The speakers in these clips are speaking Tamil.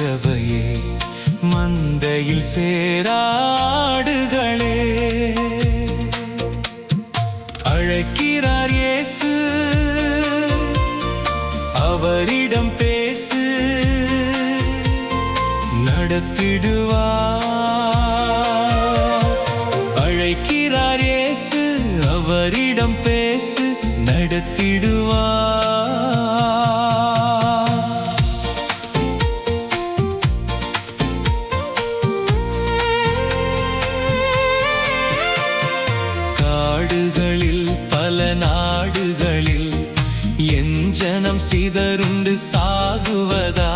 திருச்சபையே, மந்தையில் சேராடுகளே. அழைக்கிறார் இயேசு, அவரிடம் பேசு, நடத்திடுவார். அழைக்கிறார் இயேசு, அவரிடம் பேசு, நடத்திடுவார். காடுகளில் பல நாடுகளில் என் ஜனம் சிதறுண்டு சாகுவதா?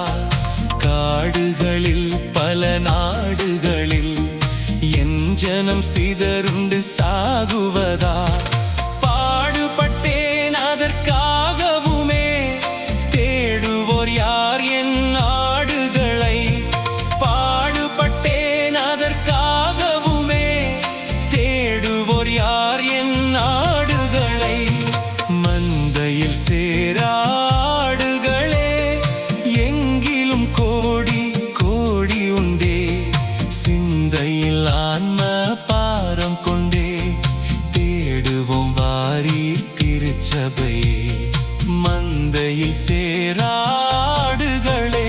காடுகளில் பல நாடுகளில் என் ஜனம் சிதறுண்டு சாகுவதா? பாடுபட்டேன் அதற்காகவுமே, தேடுவோர் யார் என் நாடுகளை? பாடுபட்டேன் அதற்காகவுமே, தேடுவோர் யார் என் நாடுகளை? மந்தையில் சேராடுகளே, எங்கிலும் கோடி கோடி உண்டே, சிந்தையில் ஆன்ம பாரம் கொண்டே, தேடுவோம் வாரீர் திருச்சபையே, மந்தையில் சேராடுகளே.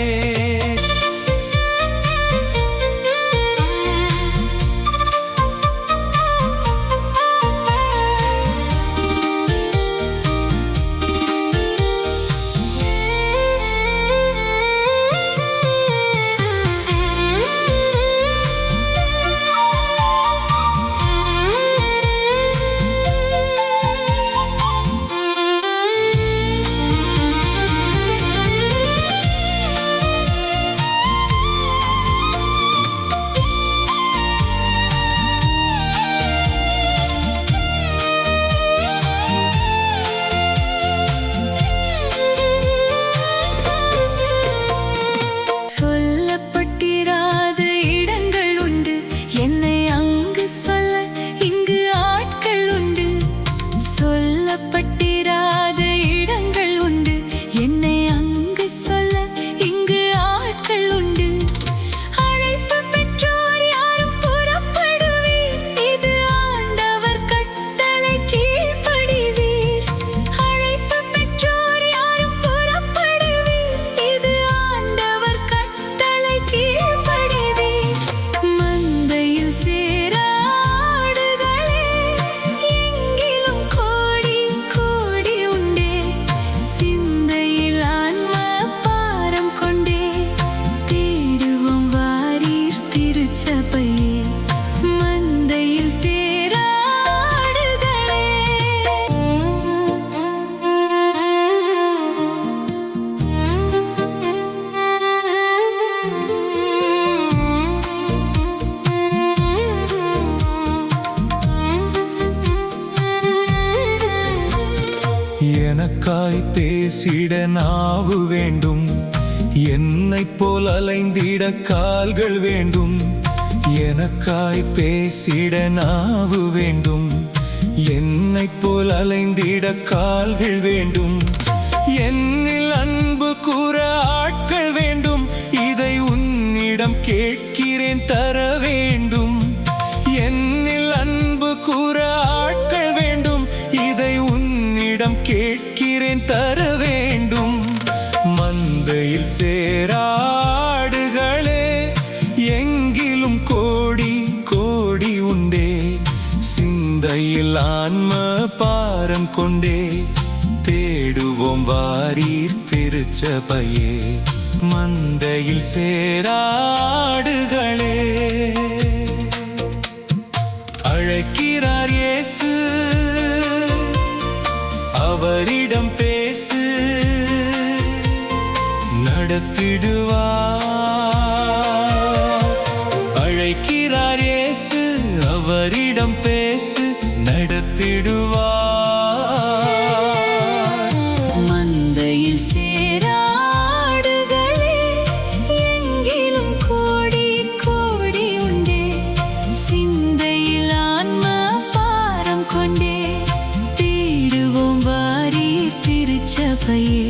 சொல்லப்பட்டிராத இடங்கள் உண்டு, என்னை அங்கு சொல்ல இங்கு ஆட்கள் உண்டு. அழைப்பு பெற்றோர் யாரும் புறப்படுவீர், இது ஆண்டவர் கட்டளை கீழ்ப்படிவீர். அழைப்பு பெற்றோர் யாரும் புறப்படுவீர், இது ஆண்டவர் கட்டளை கீழ்ப்படிவீர். மந்தையில் சேராடுகளே, எங்கிலும் கோடி கோடி உண்டே, சிந்தையில் ஆன்ம பாரம் கொண்டே, தேடுவோம் வாரீர் திருச்சபையே, மந்தையில் சேராடுகளே. எனக்காய் பேசிட நாவு வேண்டும், என்னைப் போல் அலைந்திட கால்கள் வேண்டும். எனக்காய் பேசிட நாவு வேண்டும், என்னைப் போல் அலைந்திட கால்கள் வேண்டும். என்னில் அன்பு கூற ஆட்கள் வேண்டும், இதை உன்னிடம் கேட்கிறேன் தர வேண்டும். என்னில் அன்பு கூற ஆட்கள் வேண்டும், இதை உன்னிடம் கேட்கிறேன் தர வேண்டும். மந்தையில் சேராடுகளே, எங்கிலும் கோடி கோடி உண்டே, சிந்தையில் ஆன்ம பாரம் கொண்டே, தேடுவோம் வாரீர் திருச்சபையே, மந்தையில் சேராடுகளே. அழைக்கிறார் இயேசு, அவரிடம் பேசு, நடத்திடுவார். அழைக்கிறார் இயேசு, அவரிடம் பேசு, நடத்திடுவார். மந்தையில் சேராடுகளே, எங்கிலும் கோடி கோடி உண்டே, சிந்தையில் ஆன்ம பாரம் கொண்டே, தேடுவோம் வாரீர் திருச்சபையே,